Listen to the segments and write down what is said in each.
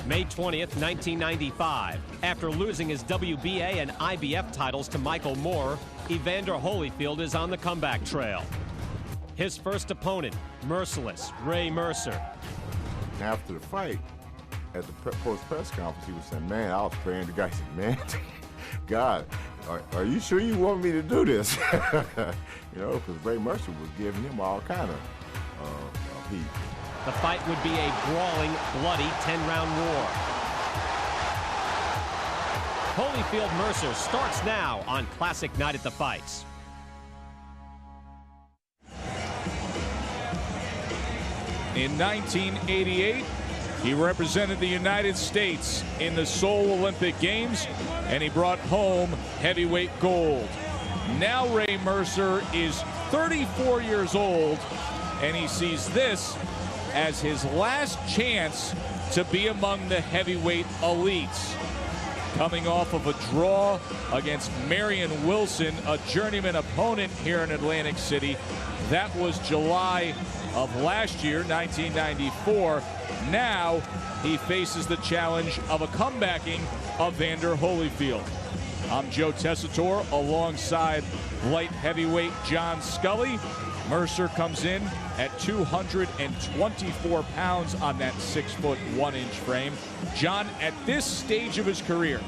May 20th, 1995. After losing his WBA and IBF titles to Michael Moore, Evander Holyfield is on the comeback trail. His first opponent, merciless Ray Mercer. After the fight, at the post-press conference, he was saying, man, I was praying to God. He said, man, God, are you sure you want me to do this? You know, because Ray Mercer was giving him all kind of heat. The fight would be a brawling, bloody 10-round war. Holyfield Mercer starts now on Classic Night at the Fights. In 1988, he represented the United States in the Seoul Olympic Games, and he brought home heavyweight gold. Now Ray Mercer is 34 years old, and he sees this as his last chance to be among the heavyweight elites. Coming off of a draw against Marion Wilson, a journeyman opponent here in Atlantic City. That was July of last year, 1994. Now he faces the challenge of a comebacking Evander Holyfield. I'm Joe Tessitore alongside light heavyweight John Scully. Mercer comes in at 224 pounds on that 6'1" frame. John, at this stage of his career,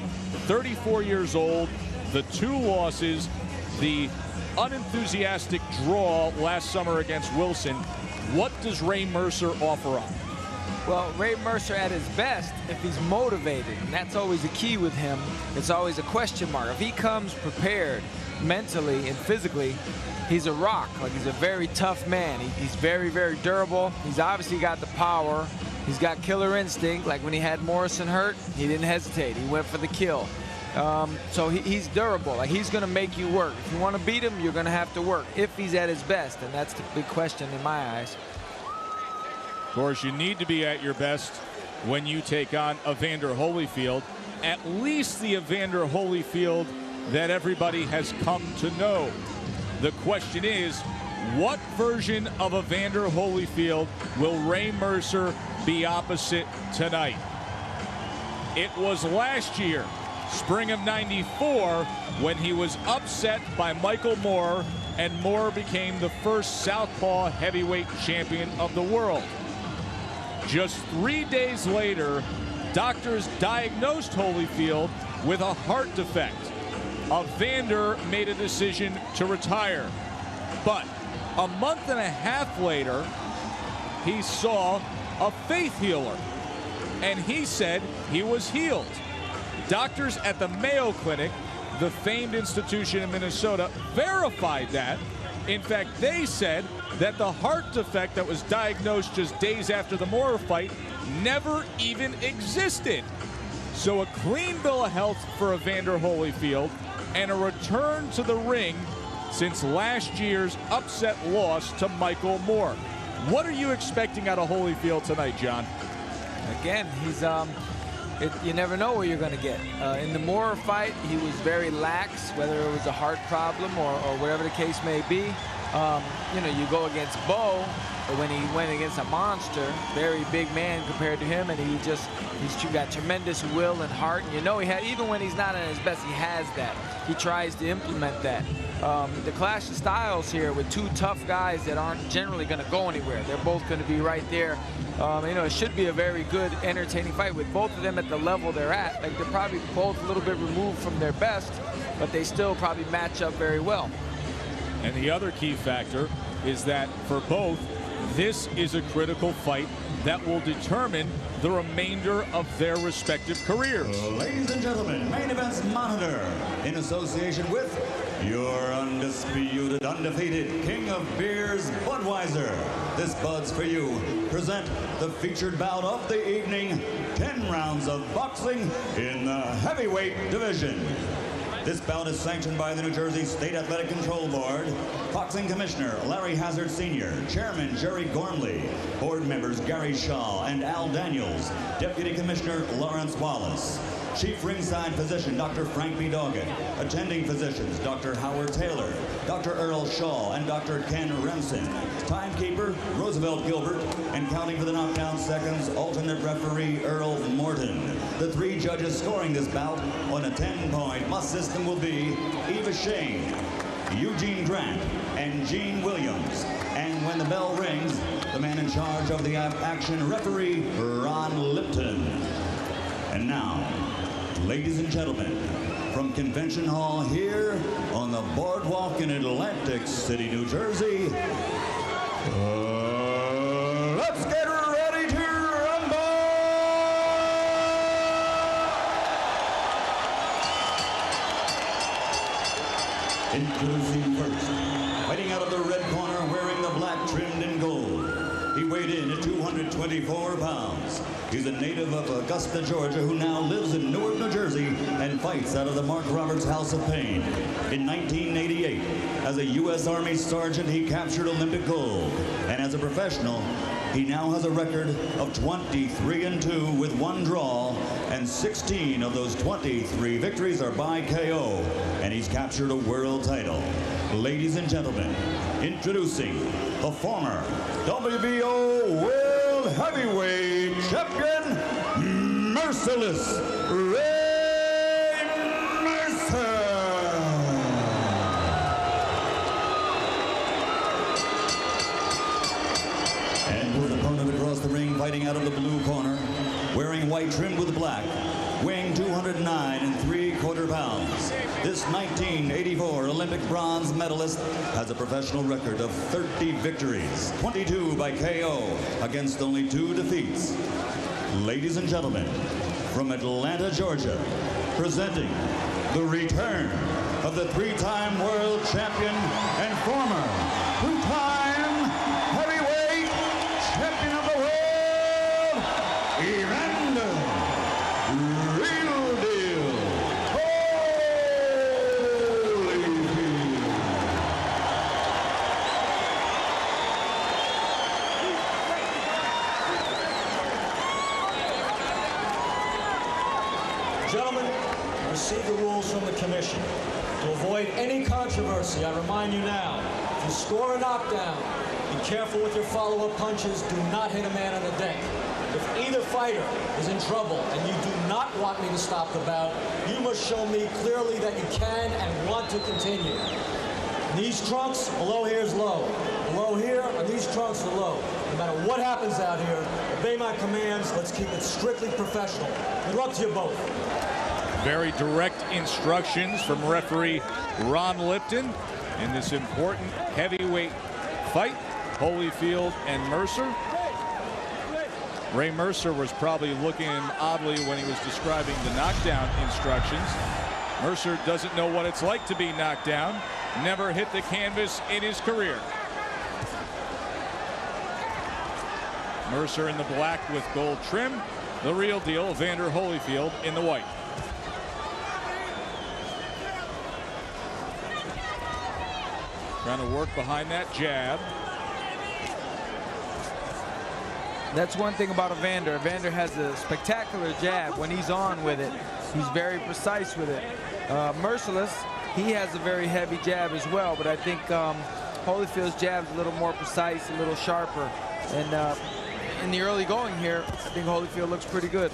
34 years old, the 2 losses, the unenthusiastic draw last summer against Wilson, what does Ray Mercer offer up? Well, Ray Mercer at his best, if he's motivated, and that's always the key with him, it's always a question mark. If he comes prepared mentally and physically, he's a rock. Like, he's a very tough man. He's very, very durable. He's obviously got the power. He's got killer instinct. Like when he had Morrison hurt, he didn't hesitate. He went for the kill. So he's durable. Like, he's going to make you work. If you want to beat him, you're going to have to work if he's at his best, and that's the big question in my eyes. Of course, you need to be at your best when you take on Evander Holyfield, at least the Evander Holyfield that everybody has come to know. The question is, what version of Evander Holyfield will Ray Mercer be opposite tonight? It was last year, spring of '94, when he was upset by Michael Moore, and Moore became the first southpaw heavyweight champion of the world. Just 3 days later, doctors diagnosed Holyfield with a heart defect. Evander made a decision to retire. But a month and a half later, he saw a faith healer, and he said he was healed. Doctors at the Mayo Clinic, the famed institution in Minnesota, verified that. In fact, they said that the heart defect that was diagnosed just days after the Moore fight never even existed. So a clean bill of health for Evander Holyfield, and a return to the ring since last year's upset loss to Michael Moore. What are you expecting out of Holyfield tonight, John? Again, he's you never know what you're going to get. In the Moore fight, he was very lax, whether it was a heart problem or whatever the case may be. You know, you go against Bo, but when he went against a monster, very big man compared to him, and he's got tremendous will and heart. And you know, he had, even when he's not at his best, he has that. He tries to implement that. The clash of styles here with 2 tough guys that aren't generally going to go anywhere. They're both going to be right there. You know, it should be a very good, entertaining fight with both of them at the level they're at. Like, they're probably both a little bit removed from their best, but they still probably match up very well. And the other key factor is that for both, this is a critical fight that will determine the remainder of their respective careers. Ladies and gentlemen, Main Events Monitor, in association with your undisputed, undefeated King of Beers, Budweiser. This Bud's for you. Present the featured bout of the evening, 10 rounds of boxing in the heavyweight division. This bout is sanctioned by the New Jersey State Athletic Control Board. Boxing Commissioner Larry Hazard Sr., Chairman Jerry Gormley, Board members Gary Shaw and Al Daniels, Deputy Commissioner Lawrence Wallace. Chief ringside physician, Dr. Frank B. Doggett. Attending physicians, Dr. Howard Taylor, Dr. Earl Shaw, and Dr. Ken Remsen. Timekeeper, Roosevelt Gilbert, and counting for the knockdown seconds, alternate referee Earl Morton. The 3 judges scoring this bout on a 10-point must system will be Eva Shane, Eugene Grant, and Gene Williams. And when the bell rings, the man in charge of the action, referee Ron Lipton. And now, ladies and gentlemen, from Convention Hall here on the boardwalk in Atlantic City, New Jersey, let's get ready to rumble! Introducing first, fighting out of the red corner, wearing the black trimmed in gold. He weighed in at 224 pounds. He's a native of Augusta, Georgia, who now lives in Newark, New Jersey, and fights out of the Mark Roberts House of Pain. In 1988, as a U.S. Army sergeant, he captured Olympic gold. And as a professional, he now has a record of 23-2 with 1 draw, and 16 of those 23 victories are by KO, and he's captured a world title. Ladies and gentlemen, introducing the former WBO World Heavyweight Champion, Merciless Ray Mercer. And his opponent across the ring, fighting out of the blue corner, wearing white trimmed with black, weighing 209 3/4 pounds. This 1984 Olympic bronze medalist has a professional record of 30 victories, 22 by KO, against only 2 defeats. Ladies and gentlemen, from Atlanta, Georgia, presenting the return of the 3-time world champion and former 2-time heavyweight champion of the world, Evander. Real deal. Holyfield. Gentlemen, I received the rules from the commission. To avoid any controversy, I remind you now, if you score a knockdown, be careful with your follow-up punches. Do not hit a man on the deck. If either fighter is in trouble and you do not want me to stop the bout, you must show me clearly that you can and want to continue. In these trunks, below here is low. Below here, on these trunks are low. No matter what happens out here, obey my commands. Let's keep it strictly professional. Good luck to you both. Very direct instructions from referee Ron Lipton in this important heavyweight fight, Holyfield and Mercer. Ray Mercer was probably looking oddly when he was describing the knockdown instructions. Mercer doesn't know what it's like to be knocked down. Never hit the canvas in his career. Mercer in the black with gold trim. The real deal, Evander Holyfield in the white. Trying to work behind that jab. That's one thing about Evander. Evander has a spectacular jab. When he's on with it, he's very precise with it. Merciless, he has a very heavy jab as well, but I think Holyfield's jab's a little more precise, a little sharper. And in the early going here, I think Holyfield looks pretty good.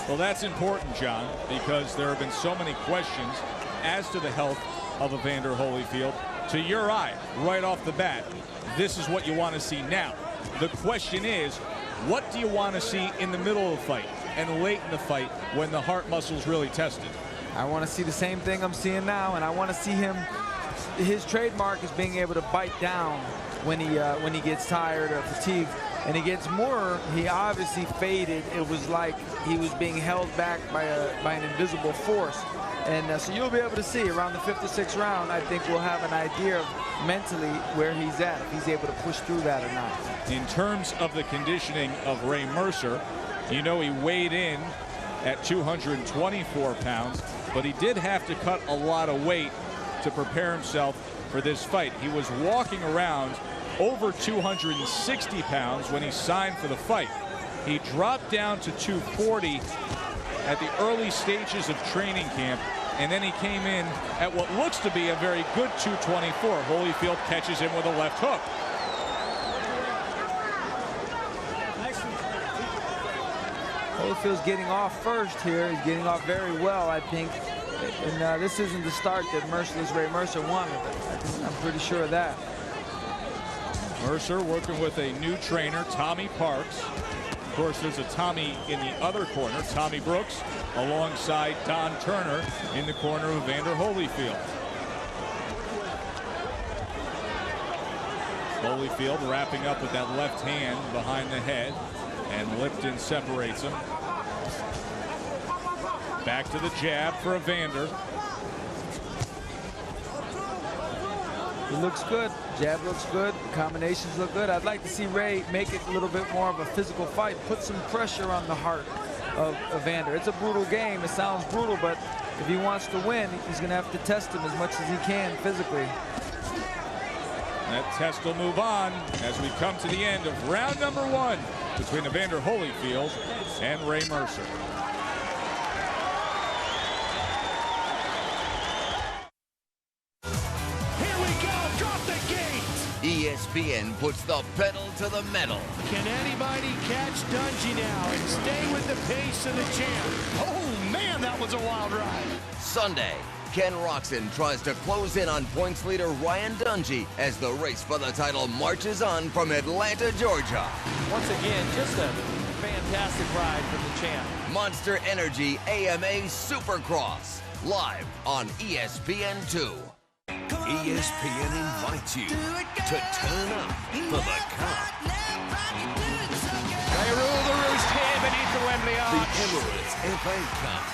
Well, that's important, John, because there have been so many questions as to the health of Evander Holyfield. To your eye, right off the bat, this is what you want to see now. The question is, what do you want to see in the middle of the fight and late in the fight when the heart muscle's really tested? I want to see the same thing I'm seeing now, and I want to see him. His trademark is being able to bite down when he gets tired or fatigued. And against Moore, he obviously faded. It was like he was being held back by an invisible force. And so you'll be able to see around the 5th or 6th round, I think we'll have an idea of mentally where he's at, if he's able to push through that or not. In terms of the conditioning of Ray Mercer, you know he weighed in at 224 pounds. but he did have to cut a lot of weight to prepare himself for this fight. He was walking around over 260 pounds when he signed for the fight. He dropped down to 240 at the early stages of training camp, and then he came in at what looks to be a very good 224. Holyfield catches him with a left hook. Holyfield's getting off first here. He's getting off very well, I think. And this isn't the start that Ray Mercer wanted. I'm pretty sure of that. Mercer working with a new trainer, Tommy Parks. Of course, there's a Tommy in the other corner, Tommy Brooks, alongside Don Turner in the corner of Evander Holyfield. Holyfield wrapping up with that left hand behind the head, and Lipton separates him. Back to the jab for Evander. He looks good. Jab looks good. The combinations look good. I'd like to see Ray make it a little bit more of a physical fight. Put some pressure on the heart of Evander. It's a brutal game. It sounds brutal, but if he wants to win, he's going to have to test him as much as he can physically. That test will move on as we come to the end of round number 1 between Evander Holyfield and Ray Mercer. ESPN puts the pedal to the metal. Can anybody catch Dungey now and stay with the pace of the champ? Oh, man, that was a wild ride. Sunday, Ken Roxon tries to close in on points leader Ryan Dungey as the race for the title marches on from Atlanta, Georgia. Once again, just a fantastic ride from the champ. Monster Energy AMA Supercross, live on ESPN2. ESPN invites you to turn up for the Cup. They rule the roost here beneath the Wembley Arch. The Emirates FA Cup,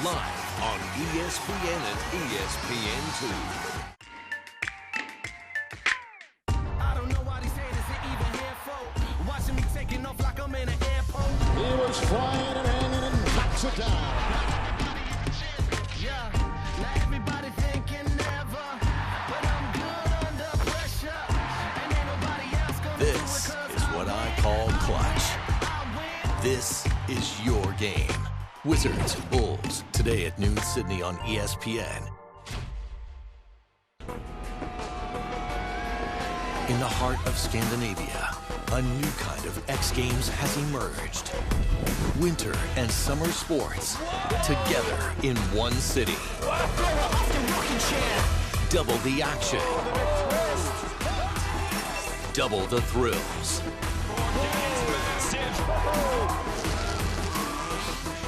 live on ESPN and ESPN2. I don't know why they say this ain't even here for. Watching me taking off like I'm in an airport. He was flying and hanging and knocks it down. Yeah, now everybody thinking never. This is what I call clutch. This is your game. Wizards, Bulls, today at noon Sydney on ESPN. In the heart of Scandinavia, a new kind of X Games has emerged. Winter and summer sports together in one city. Double the action. Double the thrills.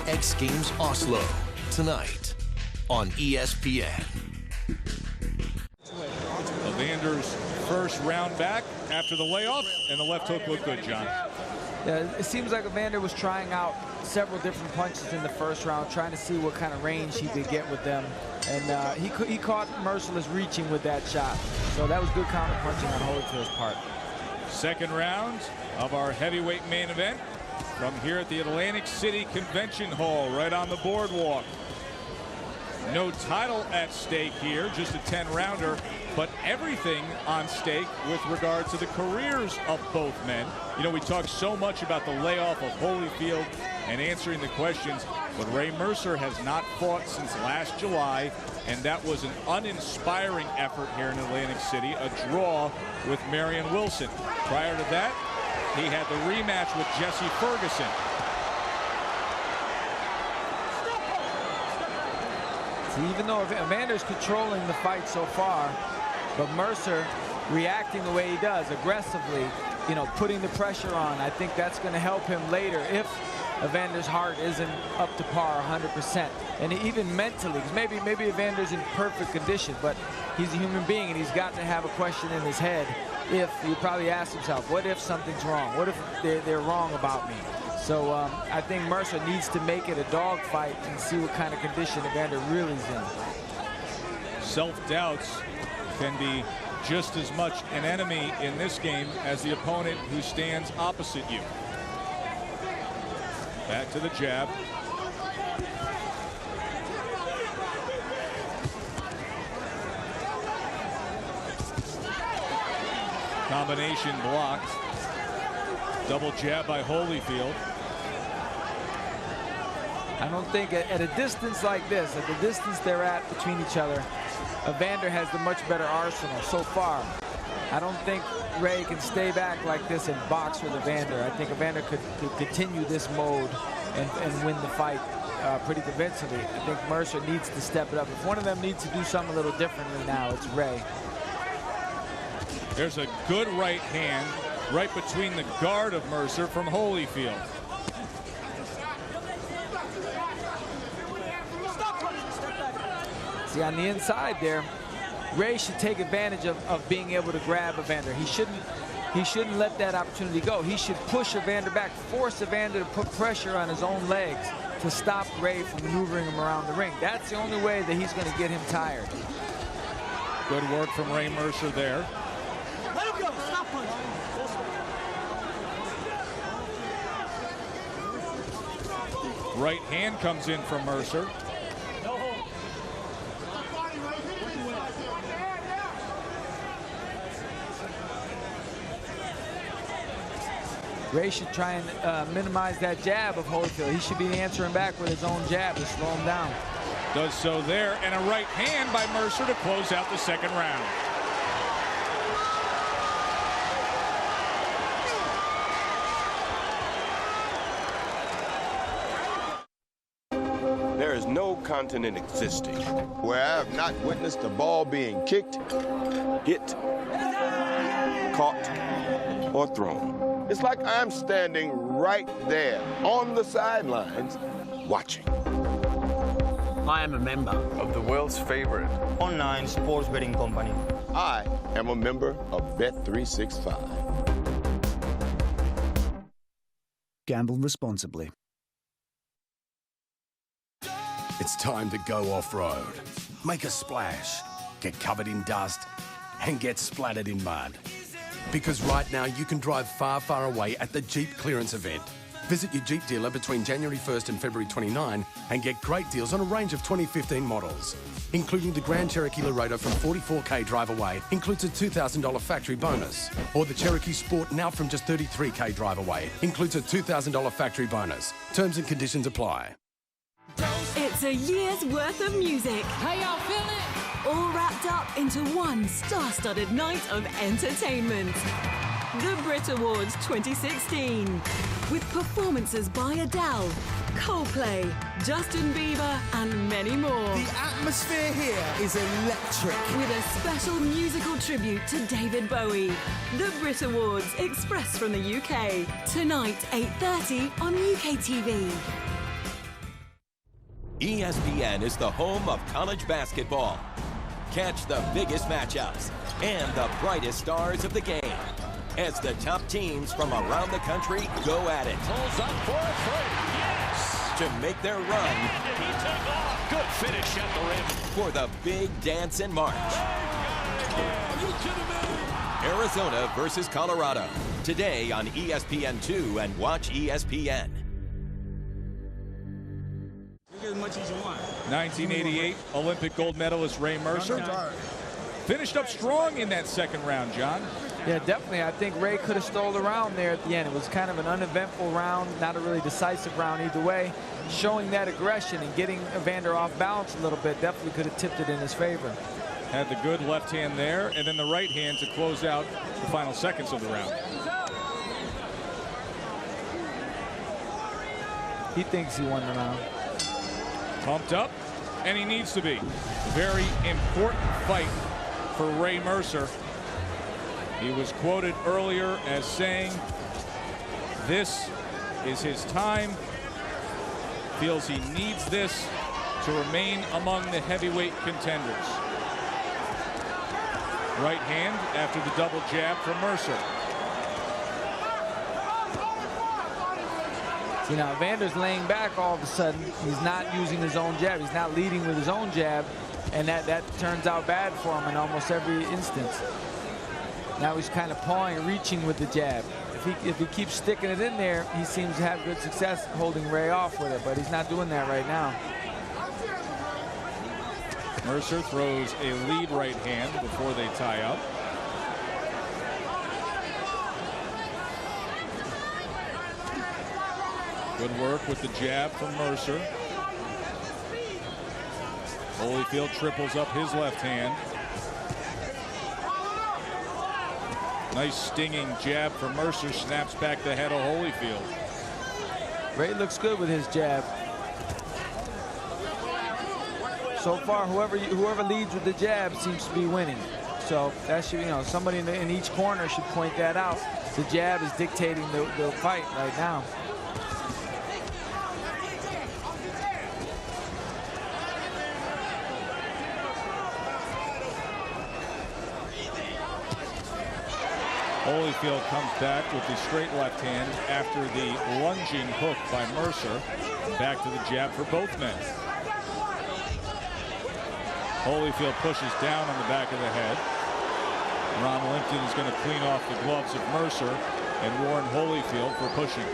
X Games Oslo, tonight on ESPN. Evander's first round back after the layoff, and the left hook looked good, John. Yeah, it seems like Evander was trying out several different punches in the first round, trying to see what kind of range he could get with them. And he caught Merciless reaching with that shot. So that was good counter punching on Holyfield's part. Second round of our heavyweight main event from here at the Atlantic City Convention Hall, right on the boardwalk. No title at stake here, just a 10-rounder, but everything on stake with regard to the careers of both men. You know, we talk so much about the layoff of Holyfield and answering the questions, but Ray Mercer has not fought since last July, and that was an uninspiring effort here in Atlantic City, a draw with Marion Wilson. Prior to that, he had the rematch with Jesse Ferguson. So even though Evander's controlling the fight so far, but Mercer reacting the way he does, aggressively, you know, putting the pressure on, I think that's going to help him later if Evander's heart isn't up to par 100%. And even mentally, because maybe Evander's in perfect condition, but he's a human being and he's got to have a question in his head. If he probably asks himself, what if something's wrong? What if they're wrong about me? So I think Mercer needs to make it a dogfight and see what kind of condition Evander really is in. Self-doubts can be just as much an enemy in this game as the opponent who stands opposite you. Back to the jab. Combination blocked. Double jab by Holyfield. I don't think at a distance like this, at the distance they're at between each other, Evander has the much better arsenal so far. I don't think Ray can stay back like this and box with Evander. I think Evander could continue this mode and win the fight pretty convincingly. I think Mercer needs to step it up. If one of them needs to do something a little differently now, it's Ray. There's a good right hand right between the guard of Mercer from Holyfield. See, on the inside there, Ray should take advantage of being able to grab Evander. He shouldn't let that opportunity go. He should push Evander back, force Evander to put pressure on his own legs to stop Ray from maneuvering him around the ring. That's the only way that he's going to get him tired. Good work from Ray Mercer there. Let him go. Stop punching. Right hand comes in from Mercer. Ray should try and minimize that jab of Holyfield. He should be answering back with his own jab to slow him down. Does so there, and a right hand by Mercer to close out the second round. There is no continent existing where I have not witnessed the ball being kicked, hit, caught, or thrown. It's like I'm standing right there on the sidelines watching. I am a member of the world's favorite online sports betting company. I am a member of Bet365. Gamble responsibly. It's time to go off-road. Make a splash, get covered in dust, and get splattered in mud. Because right now you can drive far, far away at the Jeep clearance event. Visit your Jeep dealer between January 1st and February 29 and get great deals on a range of 2015 models, including the Grand Cherokee Laredo from 44K drive away, includes a $2,000 factory bonus. Or the Cherokee Sport now from just 33K drive away, includes a $2,000 factory bonus. Terms and conditions apply. It's a year's worth of music. How y'all feeling? All wrapped up into one star-studded night of entertainment. The Brit Awards 2016. With performances by Adele, Coldplay, Justin Bieber, and many more. The atmosphere here is electric. With a special musical tribute to David Bowie. The Brit Awards, express from the UK. Tonight, 8:30 on UK TV. ESPN is the home of college basketball. Catch the biggest matchups and the brightest stars of the game as the top teams from around the country go at it. Pulls up for a three. Yes! To make their run. And he took off. Good finish at the rim. For the big dance in March. Arizona versus Colorado. Today on ESPN2 and watch ESPN. As much as you want. 1988 Olympic gold medalist Ray Mercer finished up strong in that second round, John. Yeah, definitely. I think Ray could have stole the round there at the end. It was kind of an uneventful round, not a really decisive round either way. Showing that aggression and getting Evander off balance a little bit definitely could have tipped it in his favor. Had the good left hand there, and then the right hand to close out the final seconds of the round. He thinks he won the round. Pumped up, and he needs to be. Very important fight for Ray Mercer. He was quoted earlier as saying, this is his time. Feels he needs this to remain among the heavyweight contenders. Right hand after the double jab from Mercer. You know, Evander's laying back all of a sudden. He's not using his own jab. He's not leading with his own jab. And that turns out bad for him in almost every instance. Now he's kind of pawing, reaching with the jab. If he keeps sticking it in there, he seems to have good success holding Ray off with it. But he's not doing that right now. Mercer throws a lead right hand before they tie up. Good work with the jab from Mercer. Holyfield triples up his left hand. Nice stinging jab from Mercer, snaps back the head of Holyfield. Ray looks good with his jab. So far, whoever leads with the jab seems to be winning. So that should, somebody in each corner should point that out. The jab is dictating the fight right now. Holyfield comes back with the straight left hand after the lunging hook by Mercer. Back to the jab for both men. Holyfield pushes down on the back of the head. Ron Limpton is going to clean off the gloves of Mercer and warn Holyfield for pushing.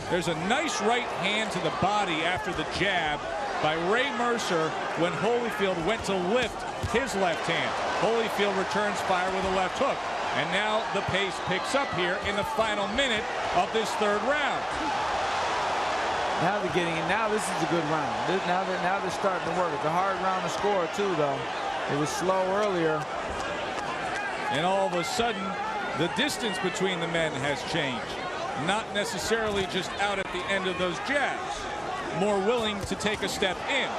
There's a nice right hand to the body after the jab by Ray Mercer when Holyfield went to lift his left hand. Holyfield returns fire with a left hook. And now the pace picks up here in the final minute of this third round. Now they're getting it. Now this is a good round. Now they're starting to work. It's a hard round to score too, though. It was slow earlier. And all of a sudden, the distance between the men has changed. Not necessarily just out at the end of those jabs. More willing to take a step in.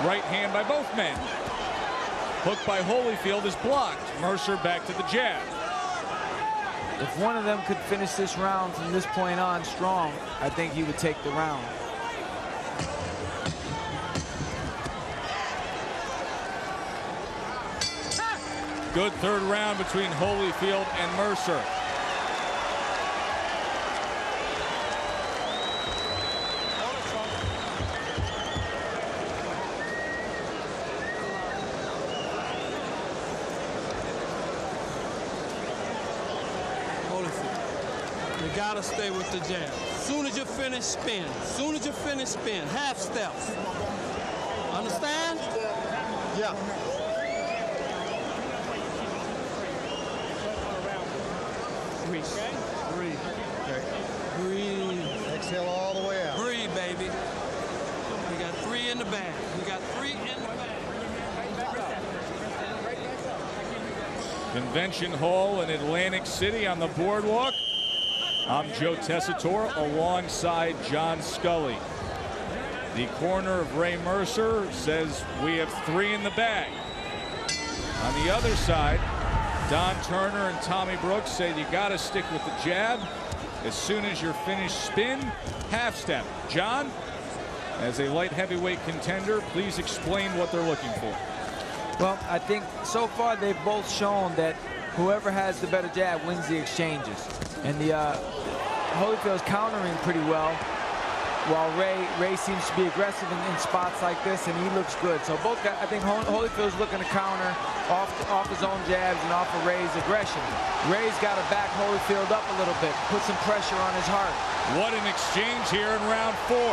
Right hand by both men. Hook by Holyfield is blocked. Mercer back to the jab. If one of them could finish this round from this point on strong, I think he would take the round. Good third round between Holyfield and Mercer. You gotta stay with the jab. Soon as you finish, spin. Soon as you finish, spin. Half steps. Understand? Yeah. Breathe. Breathe. Okay. Breathe. Exhale all the way out. Breathe, baby. We got 3 in the bag. We got 3 in the bag. Convention Hall in Atlantic City on the boardwalk. I'm Joe Tessitore alongside John Scully. The corner of Ray Mercer says we have 3 in the bag. On the other side, Don Turner and Tommy Brooks say you got to stick with the jab. As soon as you're finished, spin, half step. John, as a light heavyweight contender, please explain what they're looking for. Well, I think so far they've both shown that whoever has the better jab wins the exchanges. And the Holyfield's countering pretty well, while Ray seems to be aggressive in spots like this, and he looks good. So both guys, I think Holyfield's looking to counter off his own jabs and off of Ray's aggression. Ray's got to back Holyfield up a little bit, put some pressure on his heart. What an exchange here in round 4.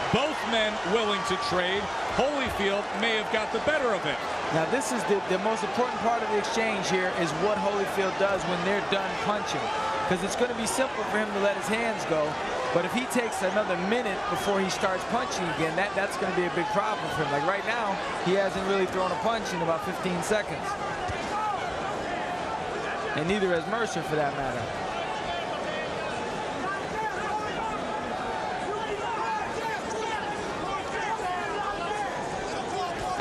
Both men willing to trade. Holyfield may have got the better of it. Now this is the most important part of the exchange here is what Holyfield does when they're done punching. Because it's going to be simple for him to let his hands go. But if he takes another minute before he starts punching again, that's going to be a big problem for him. Like right now, he hasn't really thrown a punch in about 15 seconds. And neither has Mercer for that matter.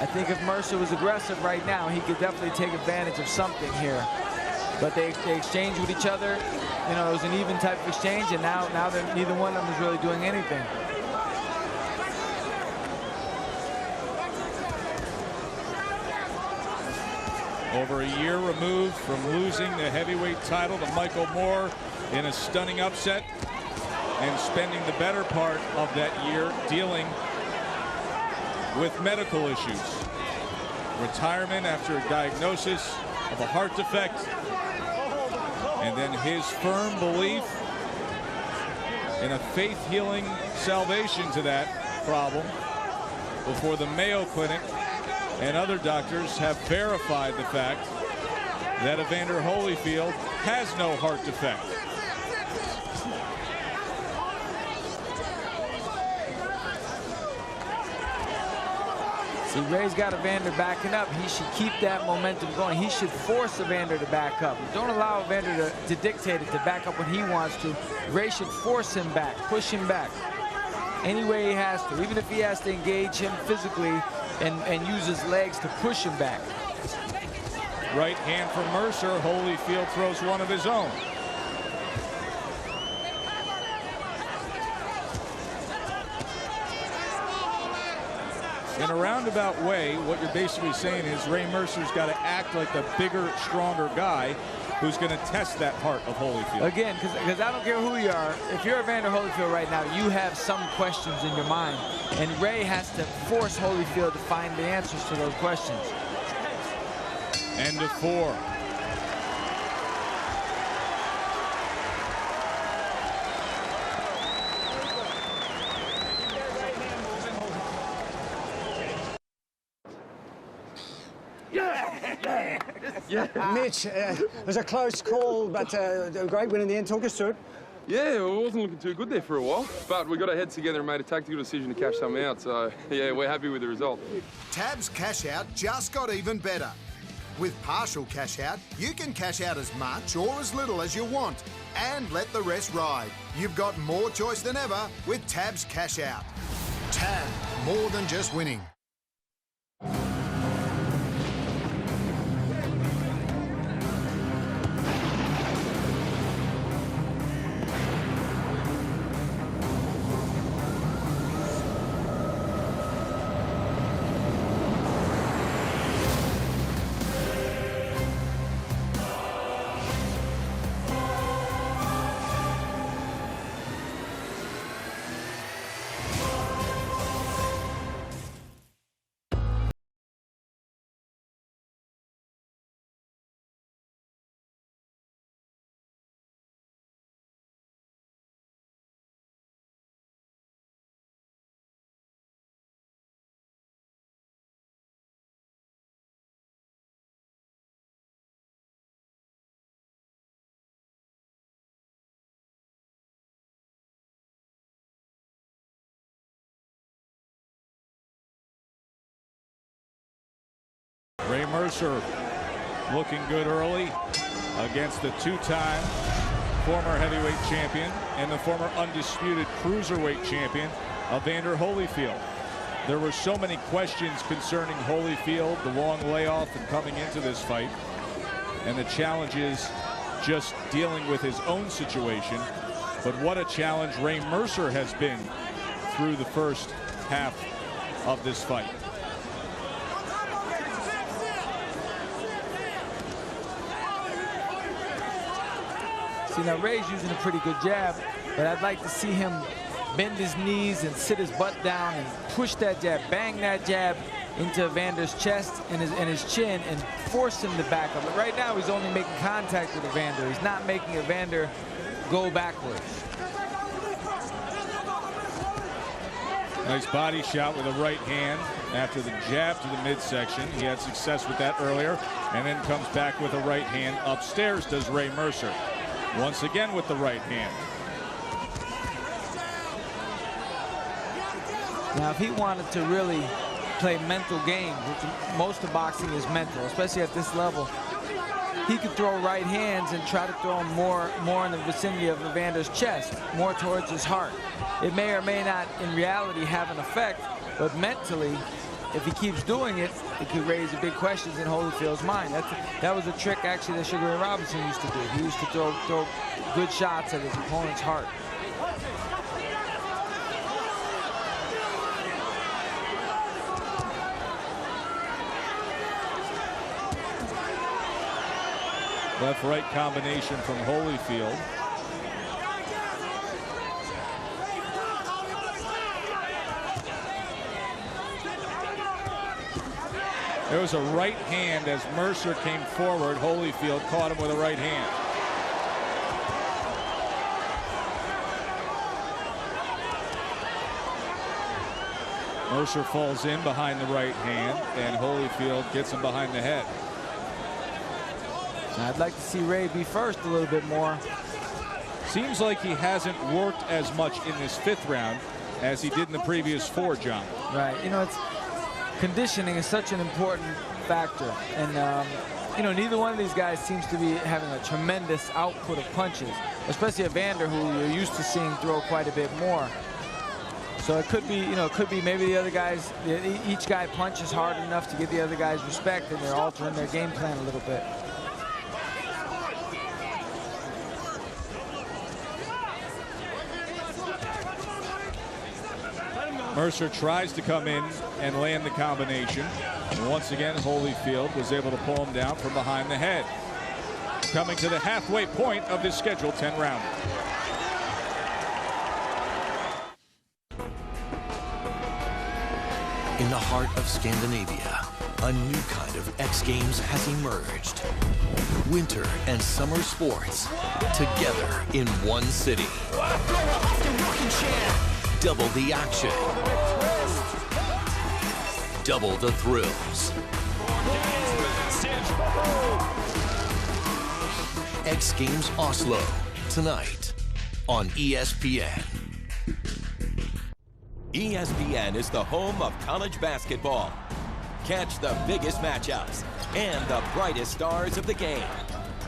I think if Mercer was aggressive right now, he could definitely take advantage of something here. But they exchange with each other. You know, it was an even type of exchange, and now neither one of them is really doing anything. Over a year removed from losing the heavyweight title to Michael Moore in a stunning upset, and spending the better part of that year dealing with medical issues. Retirement after a diagnosis of a heart defect, and then his firm belief in a faith-healing salvation to that problem before the Mayo Clinic and other doctors have verified the fact that Evander Holyfield has no heart defect. See, Ray's got Evander backing up. He should keep that momentum going. He should force Evander to back up. Don't allow Evander to dictate it, to back up when he wants to. Ray should force him back, push him back any way he has to, even if he has to engage him physically and use his legs to push him back. Right hand from Mercer. Holyfield throws one of his own. In a roundabout way, what you're basically saying is Ray Mercer's got to act like the bigger, stronger guy who's going to test that heart of Holyfield. Again, because I don't care who you are, if you're Evander Holyfield right now, you have some questions in your mind. And Ray has to force Holyfield to find the answers to those questions. End of 4. Yeah, Mitch, it was a close call, but a great win in the end. Talk us through it. Yeah, well, it wasn't looking too good there for a while, but we got our heads together and made a tactical decision to cash some out. So, yeah, we're happy with the result. Tab's cash out just got even better. With partial cash out, you can cash out as much or as little as you want and let the rest ride. You've got more choice than ever with Tab's cash out. Tab, more than just winning. Ray Mercer looking good early against the two-time former heavyweight champion and the former undisputed cruiserweight champion, Evander Holyfield. There were so many questions concerning Holyfield, the long layoff and coming into this fight, and the challenges just dealing with his own situation. But what a challenge Ray Mercer has been through the first half of this fight. See, now Ray's using a pretty good jab, but I'd like to see him bend his knees and sit his butt down and push that jab, bang that jab into Evander's chest and his chin and force him to back up. But right now he's only making contact with Evander. He's not making Evander go backwards. Nice body shot with a right hand after the jab to the midsection. He had success with that earlier, and then comes back with a right hand upstairs, does Ray Mercer. Once again with the right hand. Now, if he wanted to really play mental games, which most of boxing is mental, especially at this level, he could throw right hands and try to throw them more in the vicinity of Evander's chest, more towards his heart. It may or may not, in reality, have an effect, but mentally, if he keeps doing it, it could raise big questions in Holyfield's mind. That was a trick, actually, that Sugar Ray Robinson used to do. He used to throw good shots at his opponent's heart. Left-right combination from Holyfield. There was a right hand as Mercer came forward. Holyfield caught him with a right hand. Mercer falls in behind the right hand, and Holyfield gets him behind the head. I'd like to see Ray be first a little bit more. Seems like he hasn't worked as much in this 5th round as he did in the previous 4, John. Right. You know, conditioning is such an important factor. And, you know, neither one of these guys seems to be having a tremendous output of punches, especially Evander, who you're used to seeing throw quite a bit more. So it could be, you know, it could be maybe the other guys, each guy punches hard enough to give the other guys respect, and they're altering their game plan a little bit. Mercer tries to come in and land the combination. And once again, Holyfield was able to pull him down from behind the head. Coming to the halfway point of this scheduled 10 round. In the heart of Scandinavia, a new kind of X Games has emerged. Winter and summer sports together in one city. Double the action. Double the thrills. X Games Oslo, tonight on ESPN. ESPN is the home of college basketball. Catch the biggest matchups and the brightest stars of the game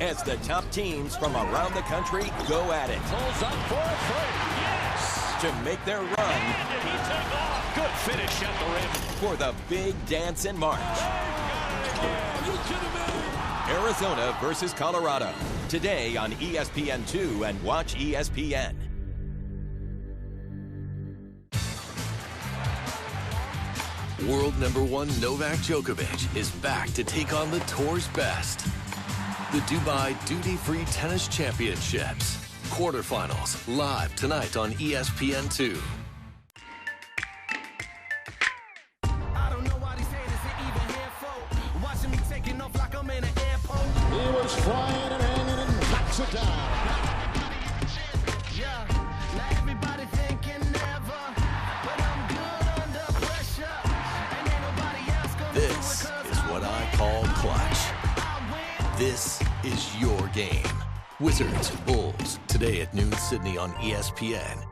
as the top teams from around the country go at it. Pulls up for a three. Yes! To make their run. And he took off. Good finish at the rim. For the big dance in March. Arizona versus Colorado. Today on ESPN2 and watch ESPN. World #1 Novak Djokovic is back to take on the tour's best. The Dubai Duty-Free Tennis Championships. Quarterfinals live tonight on ESPN2. He was flying and hanging and knocks it down. This is what I call clutch. This is your game. Wizards, Bulls, today at noon Sydney on ESPN.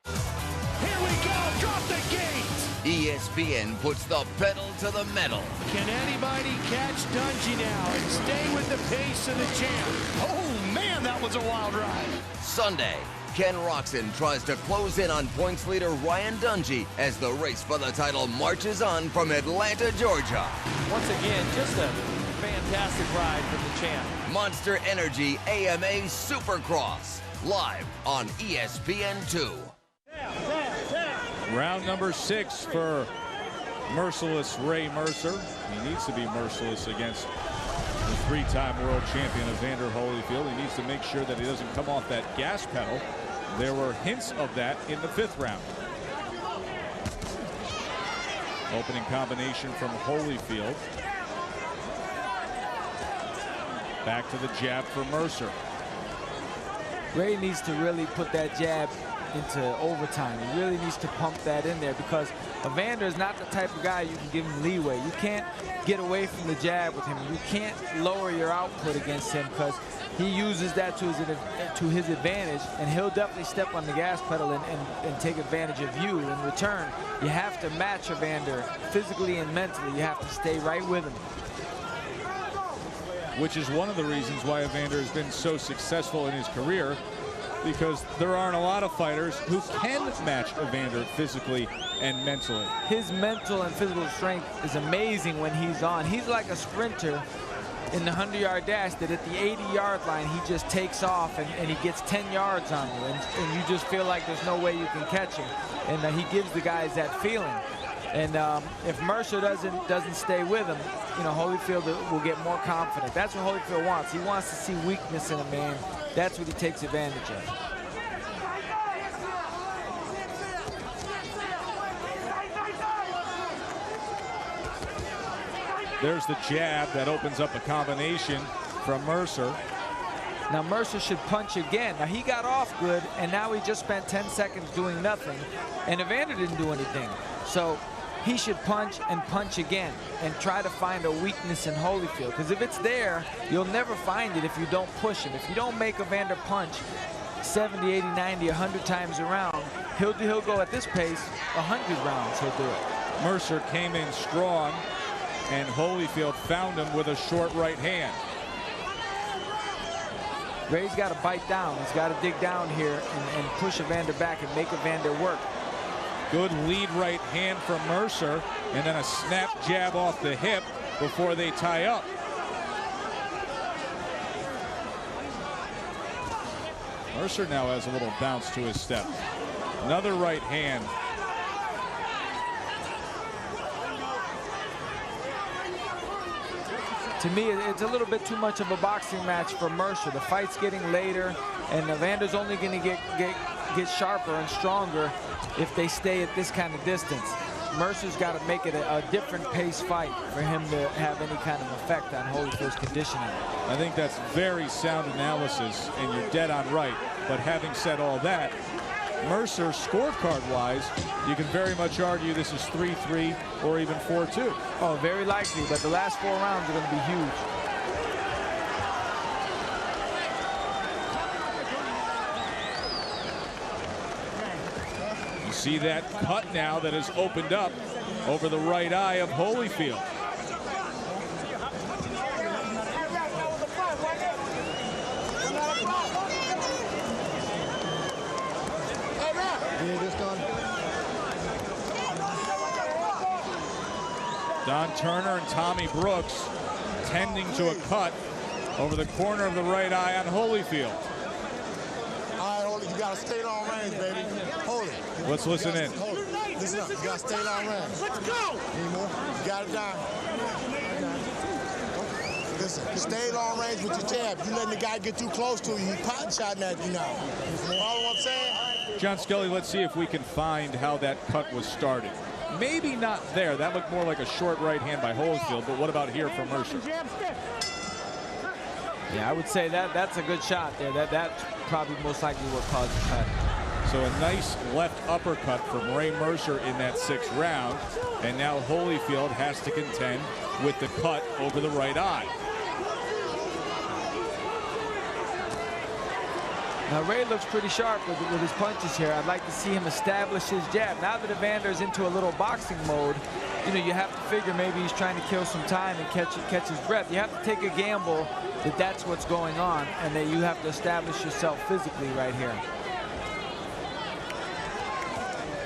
Here we go, drop the gate! ESPN puts the pedal to the metal. Can anybody catch Dungey now and stay with the pace of the champ? Oh man, that was a wild ride. Sunday, Ken Roxon tries to close in on points leader Ryan Dungey as the race for the title marches on from Atlanta, Georgia. Once again, just a fantastic ride for the champ. Monster Energy AMA Supercross, live on ESPN2. Round number 6 for merciless Ray Mercer. He needs to be merciless against the 3-time world champion Evander Holyfield. He needs to make sure that he doesn't come off that gas pedal. There were hints of that in the 5th round. Opening combination from Holyfield. Back to the jab for Mercer. Ray needs to really put that jab into overtime. He really needs to pump that in there because Evander is not the type of guy you can give him leeway. You can't get away from the jab with him. You can't lower your output against him because he uses that to his advantage, and he'll definitely step on the gas pedal and take advantage of you. In return, you have to match Evander physically and mentally. You have to stay right with him. Which is one of the reasons why Evander has been so successful in his career, because there aren't a lot of fighters who can match Evander physically and mentally. His mental and physical strength is amazing when he's on. He's like a sprinter in the 100-yard dash that at the 80-yard line he just takes off and he gets 10 yards on you, and you just feel like there's no way you can catch him. And he gives the guys that feeling. And if Mercer doesn't stay with him, you know, Holyfield will get more confident. That's what Holyfield wants. He wants to see weakness in a man. That's what he takes advantage of. There's the jab that opens up a combination from Mercer. Now Mercer should punch again. Now he got off good, and now he just spent 10 seconds doing nothing, and Evander didn't do anything. So he should punch and punch again and try to find a weakness in Holyfield, because if it's there, you'll never find it if you don't push him. If you don't make Evander punch 70, 80, 90, 100 times around, he'll go at this pace 100 rounds, he'll do it. Mercer came in strong, and Holyfield found him with a short right hand. Ray's got to bite down. He's got to dig down here and push Evander back and make Evander work. Good lead right hand from Mercer, and then a snap jab off the hip before they tie up. Mercer now has a little bounce to his step. Another right hand. To me, it's a little bit too much of a boxing match for Mercer. The fight's getting later, and Evander's only going to get sharper and stronger if they stay at this kind of distance. Mercer's got to make it a different pace fight for him to have any kind of effect on Holyfield's conditioning. I think that's very sound analysis, and you're dead on right. But having said all that, Mercer, scorecard-wise, you can very much argue this is 3-3 or even 4-2. Oh, very likely, but the last 4 rounds are going to be huge. You see that cut now that has opened up over the right eye of Holyfield. Don Turner and Tommy Brooks tending to a cut over the corner of the right eye on Holyfield. All right, Holy, you got to stay long range, baby. Holy. Let's listen in. Listen up. You got to stay long range. Let's go. Any more? You got it down. Listen, just stay long range with your jab. You letting the guy get too close to you, he's potting shotting at you now. Follow what I'm saying? John Skelly, let's see if we can find how that cut was started. Maybe not there. That looked more like a short right hand by Holyfield, but what about here from Mercer? Yeah, I would say that's a good shot there. That's probably most likely what caused the cut. So a nice left uppercut from Ray Mercer in that 6th round, and now Holyfield has to contend with the cut over the right eye. Now Ray looks pretty sharp with his punches here. I'd like to see him establish his jab. Now that Evander's into a little boxing mode, you know, you have to figure maybe he's trying to kill some time and catch his breath. You have to take a gamble that that's what's going on, and that you have to establish yourself physically right here.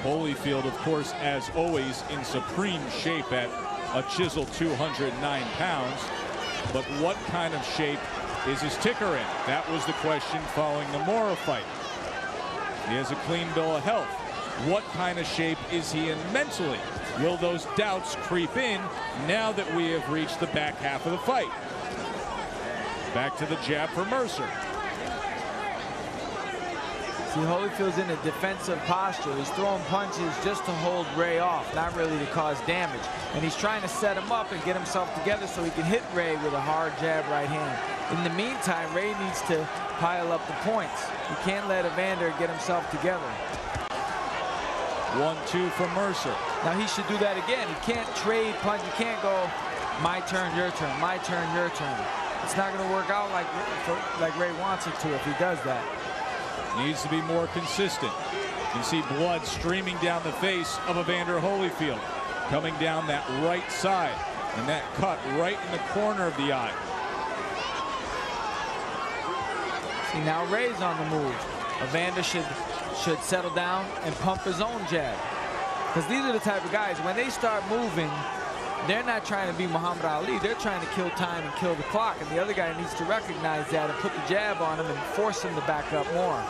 Holyfield, of course, as always, in supreme shape at a chiseled 209 pounds. But what kind of shape is his ticker in? That was the question following the Mora fight. He has a clean bill of health. What kind of shape is he in mentally? Will those doubts creep in now that we have reached the back half of the fight? Back to the jab for Mercer. See, Holyfield's in a defensive posture. He's throwing punches just to hold Ray off, not really to cause damage. And he's trying to set him up and get himself together so he can hit Ray with a hard jab right hand. In the meantime, Ray needs to pile up the points. He can't let Evander get himself together. 1-2 from Mercer. Now he should do that again. He can't trade punch. You can't go, my turn, your turn, my turn, your turn. It's not going to work out like Ray wants it to if he does that. Needs to be more consistent. You can see blood streaming down the face of Evander Holyfield, coming down that right side, and that cut right in the corner of the eye. See, now Ray's on the move. Evander should settle down and pump his own jab. Because these are the type of guys, when they start moving, they're not trying to be Muhammad Ali. They're trying to kill time and kill the clock. And the other guy needs to recognize that and put the jab on him and force him to back up more.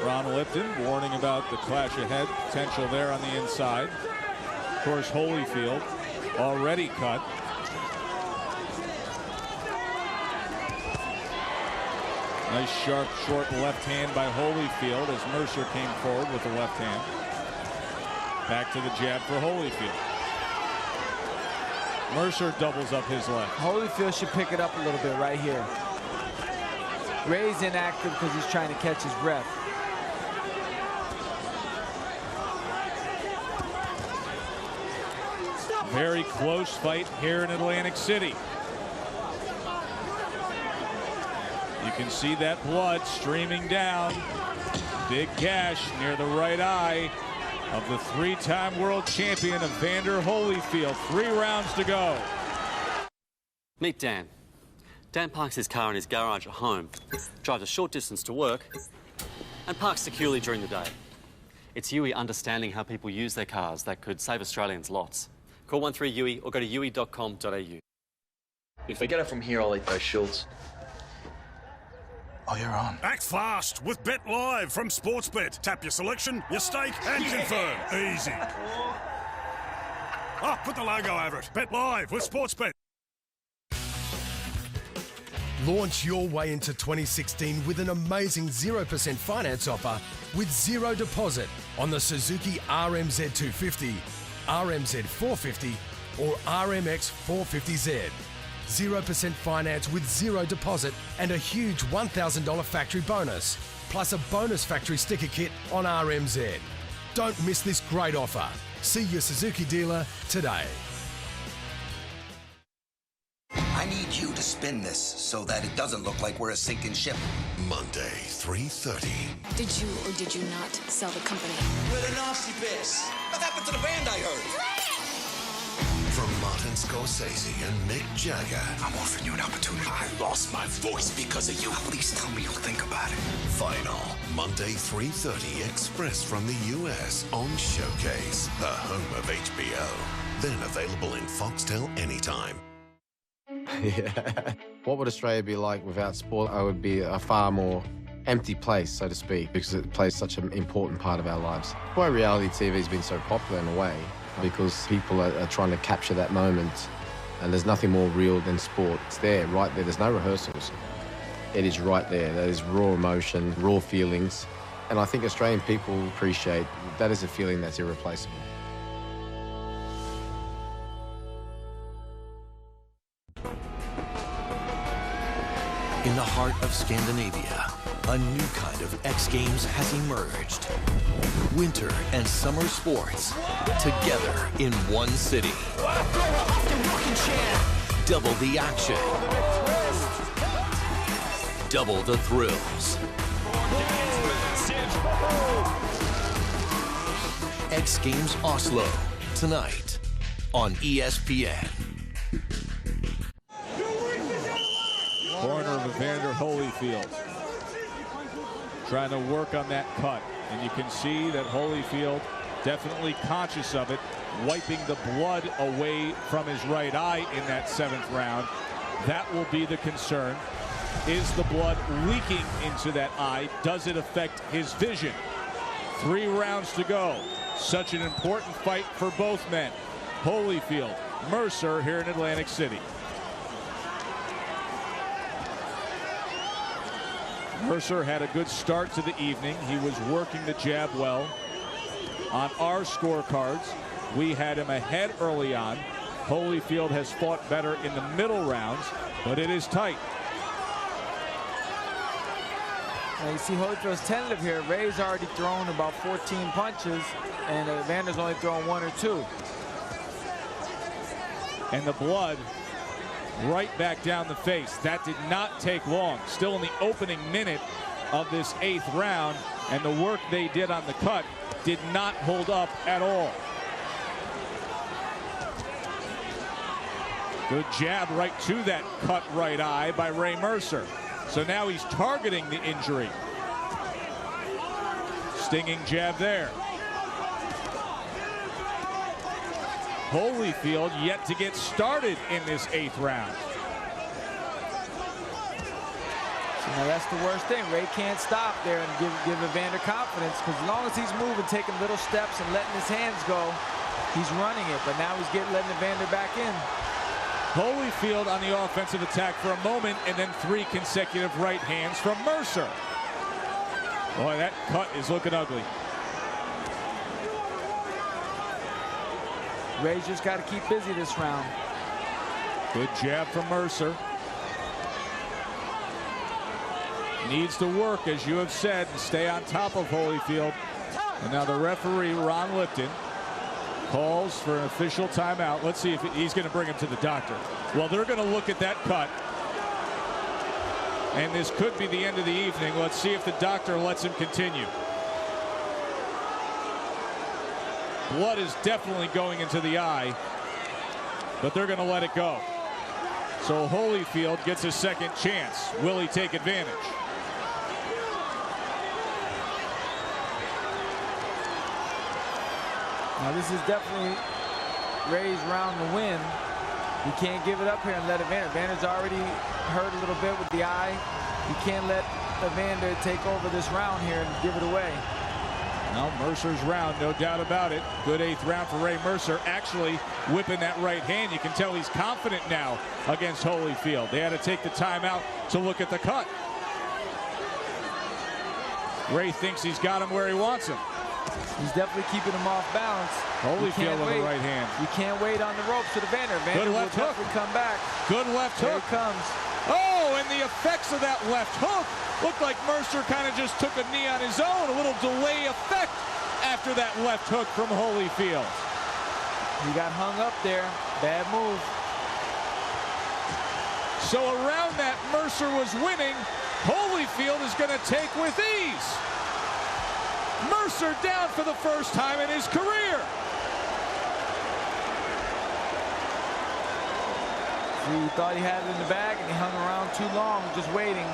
Ron Lipton warning about the clash ahead potential there on the inside. Of course, Holyfield already cut. Nice sharp short left hand by Holyfield as Mercer came forward with the left hand. Back to the jab for Holyfield. Mercer doubles up his left. Holyfield should pick it up a little bit right here. Ray's inactive because he's trying to catch his breath. Very close fight here in Atlantic City. You can see that blood streaming down. Big gash near the right eye of the three-time world champion Evander Holyfield. 3 rounds to go. Meet Dan. Dan parks his car in his garage at home, drives a short distance to work, and parks securely during the day. It's Yui understanding how people use their cars that could save Australians lots. Call 13-YUI or go to yui.com.au. If we get it from here, I'll eat those Schultz. Oh, you're on. Act fast with Bet Live from Sportsbet. Tap your selection, your stake, and confirm. Easy. Oh, put the logo over it. Bet Live with Sportsbet. Launch your way into 2016 with an amazing 0% finance offer with zero deposit on the Suzuki RMZ 250, RMZ 450 or RMX 450Z. 0% finance with zero deposit and a huge $1,000 factory bonus, plus a bonus factory sticker kit on RMZ. Don't miss this great offer. See your Suzuki dealer today. I need you to spin this so that it doesn't look like we're a sinking ship. Monday, 3:30. Did you or did you not sell the company? We're the nasty bits. What happened to the band I heard? From Martin Scorsese and Mick Jagger. I'm offering you an opportunity. I lost my voice because of you. Please tell me you'll think about it. Final. Monday, 3:30, express from the US on Showcase, the home of HBO. Then available in Foxtel anytime. Yeah. What would Australia be like without sport? It would be a far more empty place, so to speak, because it plays such an important part of our lives. Why reality TV has been so popular in a way, because people are trying to capture that moment, and there's nothing more real than sport. It's there, right there. There's no rehearsals. It is right there. That is raw emotion, raw feelings, and I think Australian people appreciate that is a feeling that's irreplaceable. In the heart of Scandinavia, a new kind of X Games has emerged. Winter and summer sports together in one city. Double the action. Double the thrills. X Games Oslo, tonight on ESPN. Corner of Evander Holyfield. Trying to work on that cut. And you can see that Holyfield definitely conscious of it, wiping the blood away from his right eye in that 7th round. That will be the concern. Is the blood leaking into that eye? Does it affect his vision? 3 rounds to go. Such an important fight for both men. Holyfield, Mercer here in Atlantic City. Mercer had a good start to the evening. He was working the jab well. On our scorecards, we had him ahead early on. Holyfield has fought better in the middle rounds, but it is tight. Now you see Holyfield's tentative here. Ray's already thrown about 14 punches, and Evander's only thrown 1 or 2. And the blood right back down the face. That did not take long. Still in the opening minute of this 8th round, and the work they did on the cut did not hold up at all. Good jab right to that cut right eye by Ray Mercer. So now he's targeting the injury. Stinging jab there. Holyfield yet to get started in this 8th round. So now that's the worst thing. Ray can't stop there and give Evander confidence, because as long as he's moving, taking little steps and letting his hands go, he's running it. But now he's letting Evander back in. Holyfield on the offensive attack for a moment, and then 3 consecutive right hands from Mercer. Boy, that cut is looking ugly. Ray's just got to keep busy this round. Good jab from Mercer. Needs to work, as you have said, and stay on top of Holyfield. And now the referee, Ron Lipton, calls for an official timeout. Let's see if he's going to bring him to the doctor. Well, they're going to look at that cut. And this could be the end of the evening. Let's see if the doctor lets him continue. Blood is definitely going into the eye, but they're going to let it go. So Holyfield gets a second chance. Will he take advantage? Now this is definitely Ray's round to win. You can't give it up here and let Evander. Evander's already hurt a little bit with the eye. You can't let Evander take over this round here and give it away. Well, Mercer's round, no doubt about it. Good 8th round for Ray Mercer. Actually whipping that right hand. You can tell he's confident now against Holyfield. They had to take the timeout to look at the cut. Ray thinks he's got him where he wants him. He's definitely keeping him off balance. Holyfield with the right hand. You can't wait on the ropes with Evander. Evander will definitely come back. Good left hook. Here it comes. Oh, and the effects of that left hook looked like Mercer kind of just took a knee on his own. A little delay effect after that left hook from Holyfield. He got hung up there. Bad move. So around that, Mercer was winning. Holyfield is going to take with ease. Mercer down for the first time in his career. He thought he had it in the bag and he hung around too long, just waiting.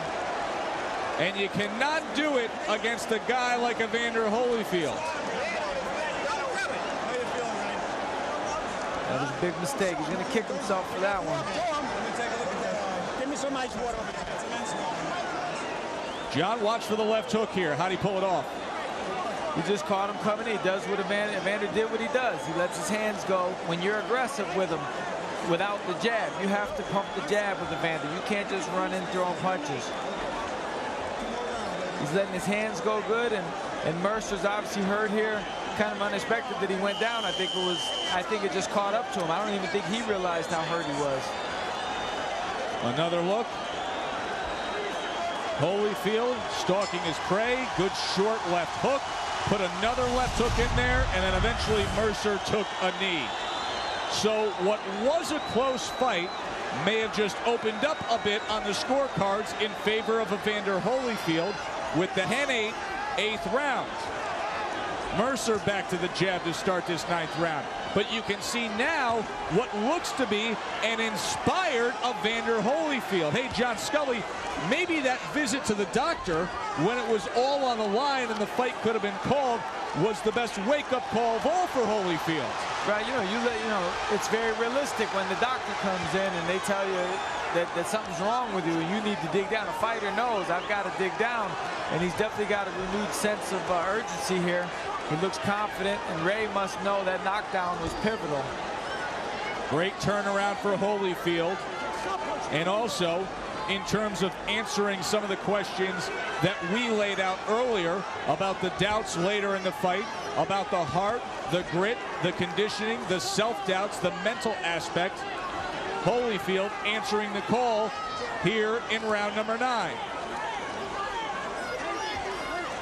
And you cannot do it against a guy like Evander Holyfield. That was a big mistake. He's going to kick himself for that one. Give me some ice water. John, watch for the left hook here. How'd he pull it off? He just caught him coming. He does what Evander did what he does. He lets his hands go. When you're aggressive with him, without the jab, you have to pump the jab with Evander. You can't just run in throwing punches. He's letting his hands go good, and Mercer's obviously hurt here. Kind of unexpected that he went down. I think it just caught up to him. I don't even think he realized how hurt he was. Another look. Holyfield stalking his prey. Good short left hook. Put another left hook in there, and then eventually Mercer took a knee. So what was a close fight may have just opened up a bit on the scorecards in favor of Evander Holyfield with the 10-8 8th round. Mercer back to the jab to start this 9th round. But you can see now what looks to be an inspired Evander Holyfield. Hey, John Scully, maybe that visit to the doctor when it was all on the line and the fight could have been called was the best wake-up call of all for Holyfield. Right, it's very realistic when the doctor comes in and they tell you that something's wrong with you and you need to dig down. A fighter knows, I've got to dig down, and he's definitely got a renewed sense of urgency here. He looks confident, and Ray must know that knockdown was pivotal. Great turnaround for Holyfield, and also in terms of answering some of the questions that we laid out earlier about the doubts later in the fight, about the heart, the grit, the conditioning, the self-doubts, the mental aspect. Holyfield answering the call here in round number 9.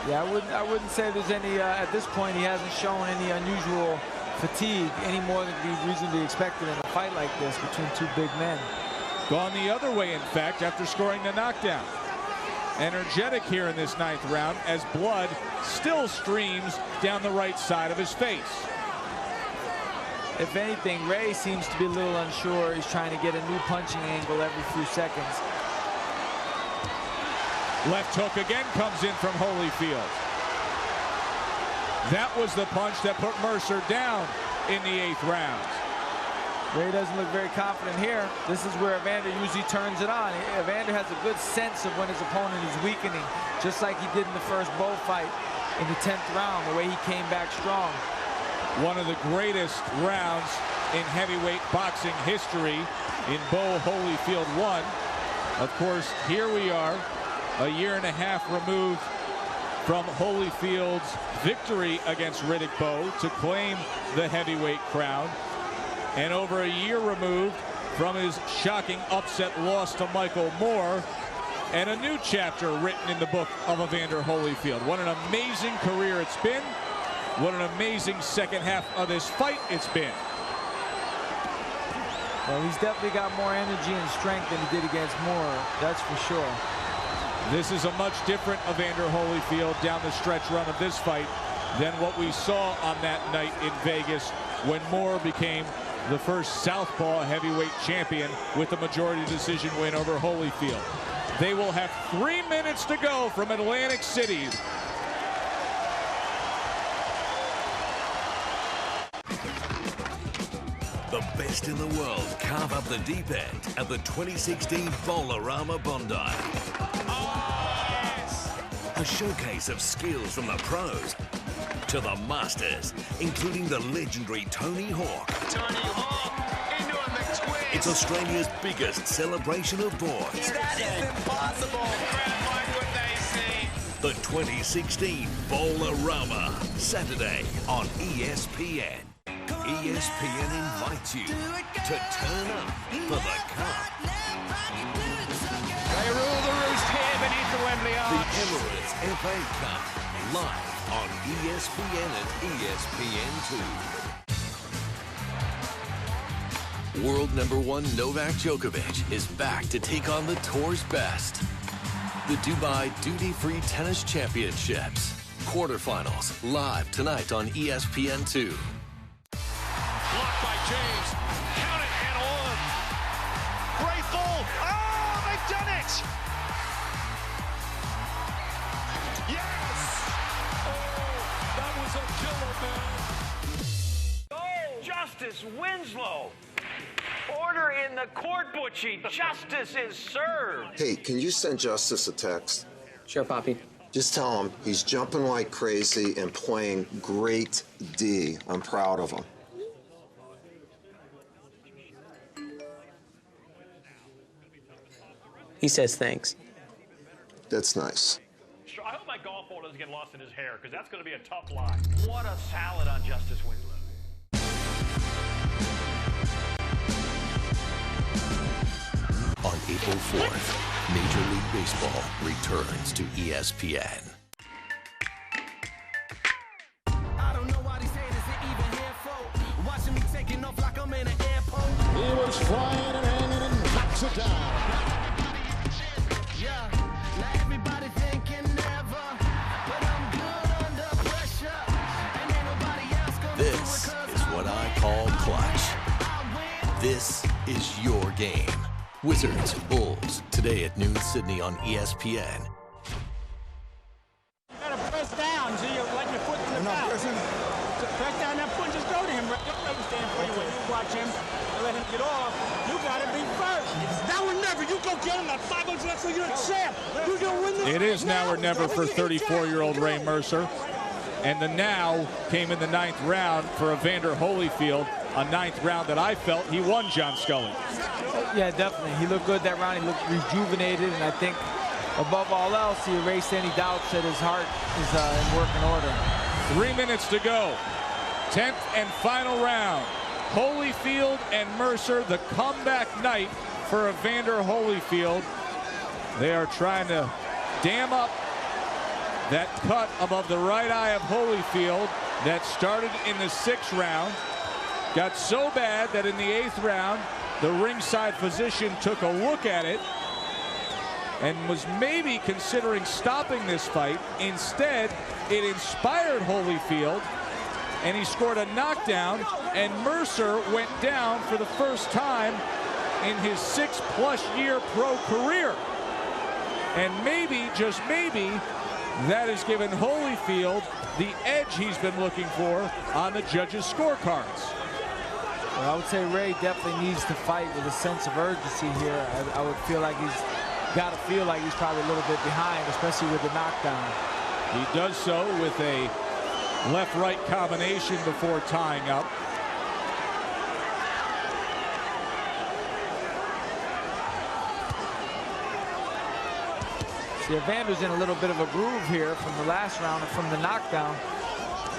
Yeah, I wouldn't say there's any, at this point, he hasn't shown any unusual fatigue any more than could be reasonably expected in a fight like this between two big men. Gone the other way, in fact, after scoring the knockdown. Energetic here in this 9th round as blood still streams down the right side of his face. If anything, Ray seems to be a little unsure. He's trying to get a new punching angle every few seconds. Left hook again comes in from Holyfield. That was the punch that put Mercer down in the 8th round. Ray doesn't look very confident here. This is where Evander usually turns it on. Evander has a good sense of when his opponent is weakening, just like he did in the first bullfight in the 10th round, the way he came back strong. One of the greatest rounds in heavyweight boxing history in Bo Holyfield 1. Of course, here we are, a year and a half removed from Holyfield's victory against Riddick Bowe to claim the heavyweight crown, and over a year removed from his shocking upset loss to Michael Moore, and a new chapter written in the book of Evander Holyfield. What an amazing career it's been. What an amazing second half of this fight it's been. Well, he's definitely got more energy and strength than he did against Moore, that's for sure. This is a much different Evander Holyfield down the stretch run of this fight than what we saw on that night in Vegas when Moore became the first Southpaw heavyweight champion with a majority decision win over Holyfield. They will have 3 minutes to go from Atlantic City. The best in the world carve up the deep end at the 2016 Bowl-O-Rama Bondi. A showcase of skills from the pros to the masters, including the legendary Tony Hawk. Tony Hawk into a McTwist. It's Australia's biggest celebration of boards. That is impossible. Crowd like what they see. The 2016 Bowl-O-Rama, Saturday on ESPN. ESPN invites you to turn up for the cup. They rule the roost here beneath the Wembley Arch. The Emirates FA Cup, live on ESPN and ESPN2. World #1 Novak Djokovic is back to take on the tour's best. The Dubai Duty-Free Tennis Championships. Quarterfinals, live tonight on ESPN2. Blocked by James. Count it and on. Great ball. Oh, they've done it. Yes. Oh, that was a killer, man. Justice Winslow. Order in the court, Butchie. Justice is served. Hey, can you send Justice a text? Sure, Poppy. Just tell him he's jumping like crazy and playing great D. I'm proud of him. He says thanks. That's nice. I hope my golf ball doesn't get lost in his hair, because that's going to be a tough lie. What a salad on Justice Winslow. On April 4th, Major League Baseball returns to ESPN. I don't know why they say this even here for. Watching me taking off like I'm in an airport. He was flying and hanging and knocks it down. Yeah, now everybody thinking never, but I'm good under pressure. And ain't nobody else gonna This is what I call clutch. This is your game. Wizards, Bulls, today at noon Sydney on ESPN. You gotta press down, so you're letting your foot in the foul. Press down that foot and just go to him. Don't let him stand for you when you watch him and let him get off. You gotta be first. Now or never. You go get him that 5 bucks so you're a champ. You're gonna win this. It is now or never for 34-year-old Ray Mercer. And the now came in the 9th round for Evander Holyfield, a 9th round that I felt he won John Scully. Yeah, definitely. He looked good that round. He looked rejuvenated, and I think above all else, he erased any doubts that his heart is in working order. 3 minutes to go. 10th and final round. Holyfield and Mercer, the comeback night for Evander Holyfield. They are trying to dam up that cut above the right eye of Holyfield that started in the 6th round. Got so bad that in the 8th round, the ringside physician took a look at it and was maybe considering stopping this fight. Instead, it inspired Holyfield, and he scored a knockdown, and Mercer went down for the first time in his 6+ year pro career. And maybe, just maybe, that has given Holyfield the edge he's been looking for on the judges' scorecards. Well, I would say Ray definitely needs to fight with a sense of urgency here. I would feel like he's got to feel like he's probably a little bit behind, especially with the knockdown. He does so with a left-right combination before tying up. See, Evander's in a little bit of a groove here from the last round and from the knockdown.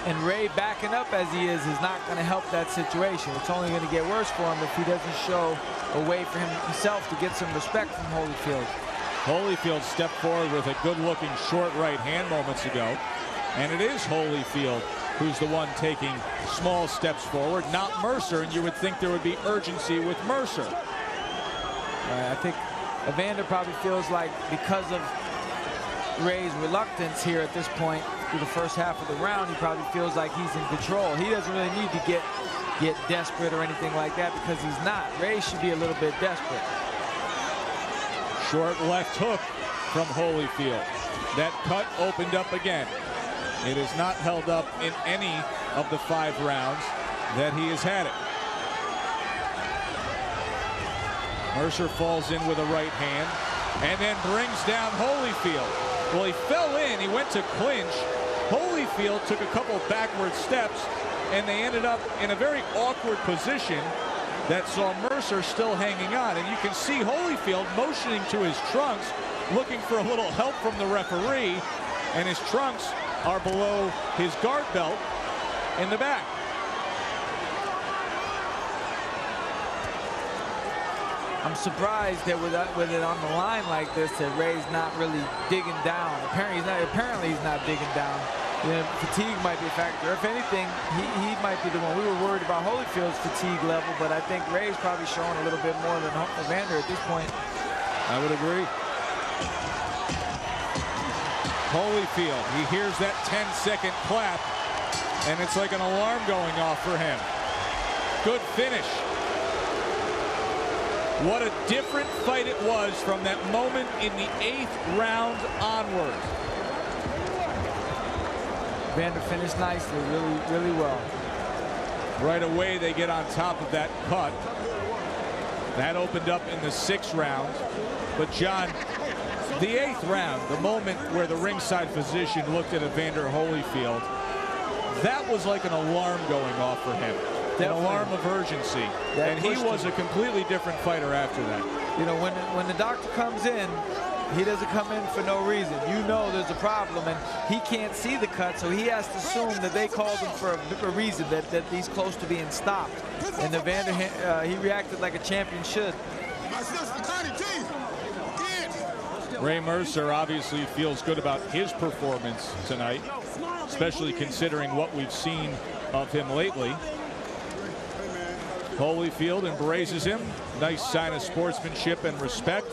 And Ray backing up as he is not going to help that situation. It's only going to get worse for him if he doesn't show a way for himself to get some respect from Holyfield. Holyfield stepped forward with a good-looking short right hand moments ago. And it is Holyfield who's the one taking small steps forward, not Mercer, and you would think there would be urgency with Mercer. I think Evander probably feels like because of Ray's reluctance here at this point through the first half of the round, he probably feels like he's in control. He doesn't really need to get desperate or anything like that because he's not. Ray should be a little bit desperate. Short left hook from Holyfield. That cut opened up again. It is not held up in any of the 5 rounds that he has had it. Mercer falls in with a right hand and then brings down Holyfield. Well, he fell in, he went to clinch. Holyfield took a couple backward steps and they ended up in a very awkward position that saw Mercer still hanging on. And you can see Holyfield motioning to his trunks, looking for a little help from the referee, and his trunks are below his guard belt in the back. I'm surprised that with it on the line like this, that Ray's not really digging down. Apparently he's not digging down. You know, fatigue might be a factor. If anything, he might be the one. We were worried about Holyfield's fatigue level, but I think Ray's probably showing a little bit more than Evander at this point. I would agree. Holyfield, he hears that 10-second clap, and it's like an alarm going off for him. Good finish. What a different fight it was from that moment in the 8th round onward. Evander finished nicely, really well. Right away, they get on top of that cut. That opened up in the 6th round. But John, the 8th round, the moment where the ringside physician looked at Evander Holyfield, that was like an alarm going off for him. Definitely. An alarm of urgency. And he was a completely different fighter after that. You know, when the doctor comes in, he doesn't come in for no reason. You know there's a problem, and he can't see the cut, so he has to assume that they called him for a reason, that he's close to being stopped. And Evander, he reacted like a champion should. Ray Mercer obviously feels good about his performance tonight, especially considering what we've seen of him lately. Holyfield embraces him. Nice sign of sportsmanship and respect.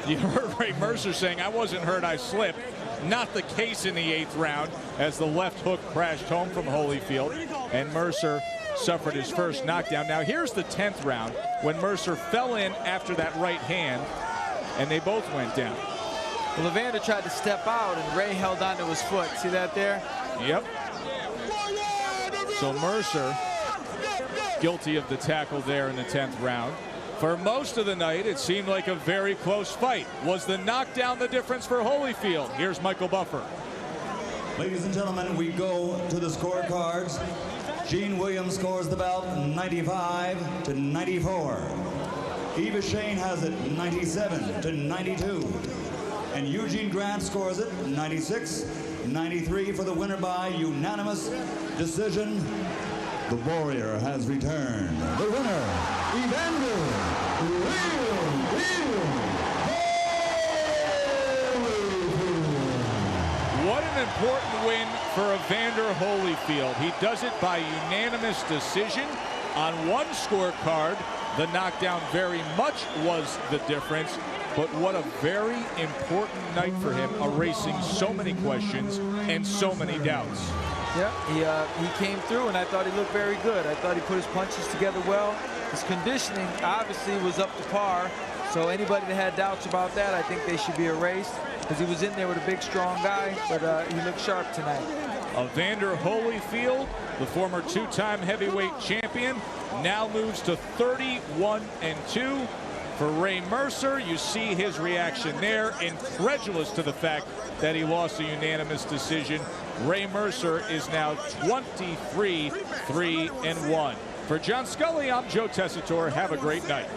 You heard Ray Mercer saying, "I wasn't hurt, I slipped." Not the case in the 8th round as the left hook crashed home from Holyfield, and Mercer suffered his first knockdown. Now here's the 10th round when Mercer fell in after that right hand, and they both went down. Well, Evander tried to step out, and Ray held onto his foot. See that there? Yep. So Mercer guilty of the tackle there in the 10th round. For most of the night, it seemed like a very close fight. Was the knockdown the difference for Holyfield? Here's Michael Buffer. Ladies and gentlemen, we go to the scorecards. Gene Williams scores the bout 95-94. Eva Shane has it 97-92. And Eugene Grant scores it 96-93 for the winner by unanimous decision. The Warrior has returned. The winner, Evander What an important win for Evander Holyfield. He does it by unanimous decision on one scorecard. The knockdown very much was the difference, but what a very important night for him, erasing so many questions and so many doubts. Yeah, he came through, and I thought he looked very good. I thought he put his punches together well. His conditioning obviously was up to par, so anybody that had doubts about that, I think they should be erased, because he was in there with a big, strong guy, but he looked sharp tonight. Evander Holyfield, the former 2-time heavyweight champion, now moves to 31-2. For Ray Mercer, you see his reaction there, incredulous to the fact that he lost a unanimous decision. Ray Mercer is now 23-3-1. For John Scully, I'm Joe Tessitore. Have a great night.